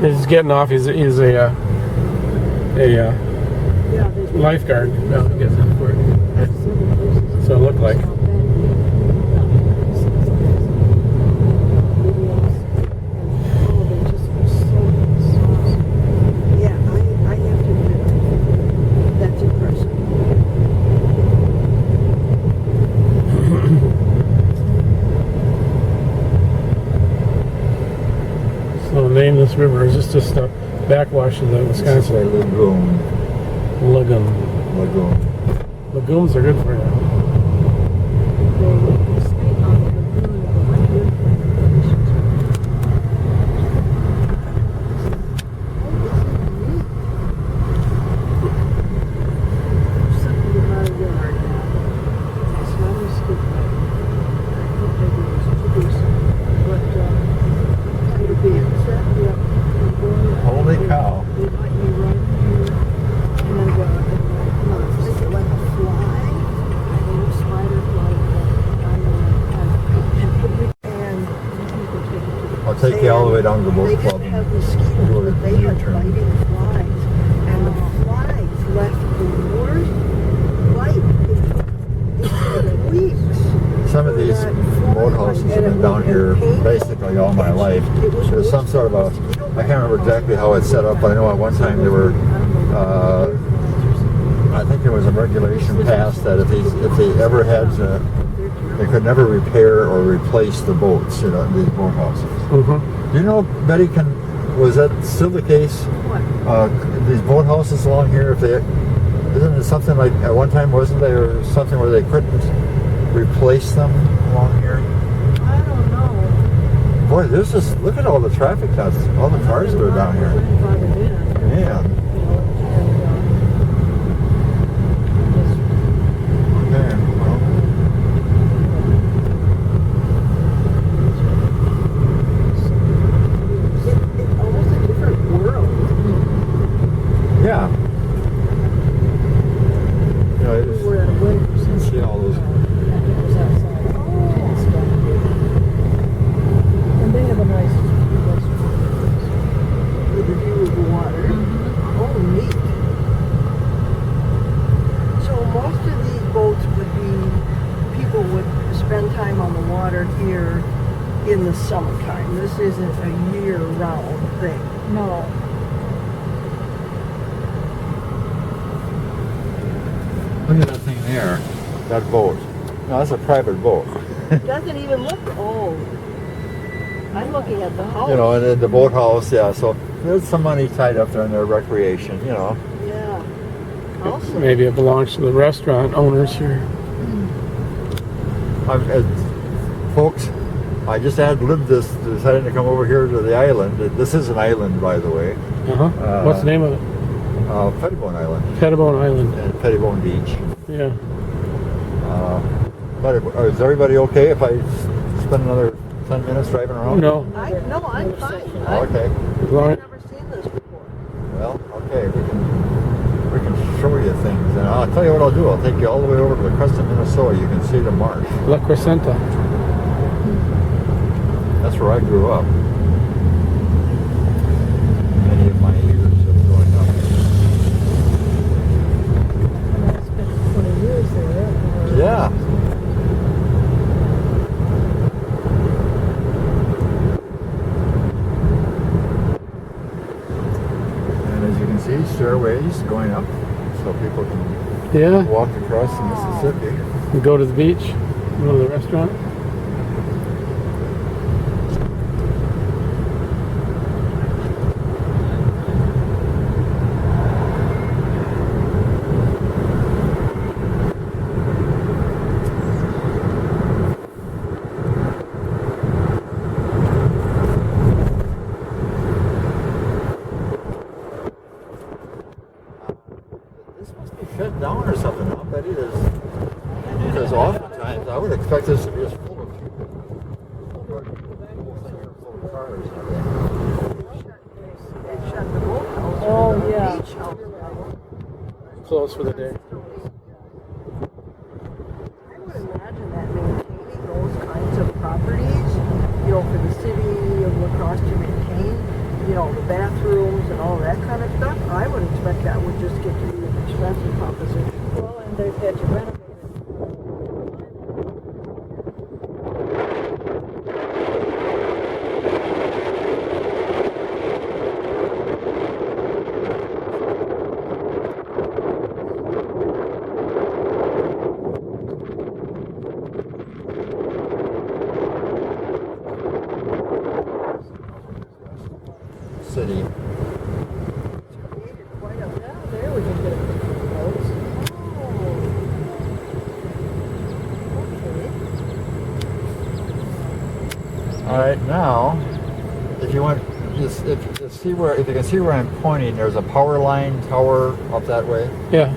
He's getting off. He's a lifeguard. No, he gets in for it. So it looked like. So name this river is just a backwash of the Wisconsin. Lagoon. Lagoons are good for you. Holy cow. I'll take you all the way down to the boat club. They have mosquitoes, but they had biting flies, and the flies left the worst bite in weeks. Some of these boathouses have been down here basically all my life. There's some sort of a, I can't remember exactly how it's set up, but I know at one time there were, I think there was a regulation passed that if they ever had to, they could never repair or replace the boats, these boathouses. Mm-hmm. Do you know, Betty, was that still the case? What? These boathouses along here, isn't it something like, at one time wasn't there something where they couldn't replace them along here? I don't know. Boy, look at all the traffic counts, all the cars that are down here. Man. Okay, well. It's almost a different world. Yeah. We're at a winter You can see all those. And they have a nice with the view of the water. Oh, neat. So most of these boats would be, people would spend time on the water here in the summertime. This isn't a year-round thing. No. Look at that thing there, that boat. No, that's a private boat. It doesn't even look old. I'm looking at the house. And then the boathouse, yeah, so there's some money tied up there in their recreation, Yeah. Also, Maybe it belongs to the restaurant owners here. Folks, I just decided to come over here to the island. This is an island, by the way. What's the name of it? Pettibone Island. Pettibone Island. And Pettibone Beach. Yeah. But is everybody okay if I spend another 10 minutes driving around? No. I'm fine. Okay. As long I've never seen this before. Well, okay, we can show you things. And I'll tell you what I'll do. I'll take you all the way over to the crest of Minnesota. You can see the marsh. La Crescenta. That's where I grew up. Many of my years of growing up. And I spent 20 years there. Yeah. And as you can see, stairways going up so people can walk across the Mississippi. We go to the beach, go to the restaurant. Shut down or something, huh, Betty? Because oftentimes I would expect this to be just full of people. Full of cars. They shut the boathouse. Oh, yeah. Beach house. Closed for the day. I would imagine that maintaining those kinds of properties, for the city of La Crosse to maintain, you know, the bathrooms and all that kind of stuff, I would expect that would just get to be an expensive proposition. Well, and they've had to renovate it. City. Created quite a Yeah, there we can get a picture of those. okay. All right, now, if you want, just if you can see where I'm pointing, there's a power line tower up that way. Yeah.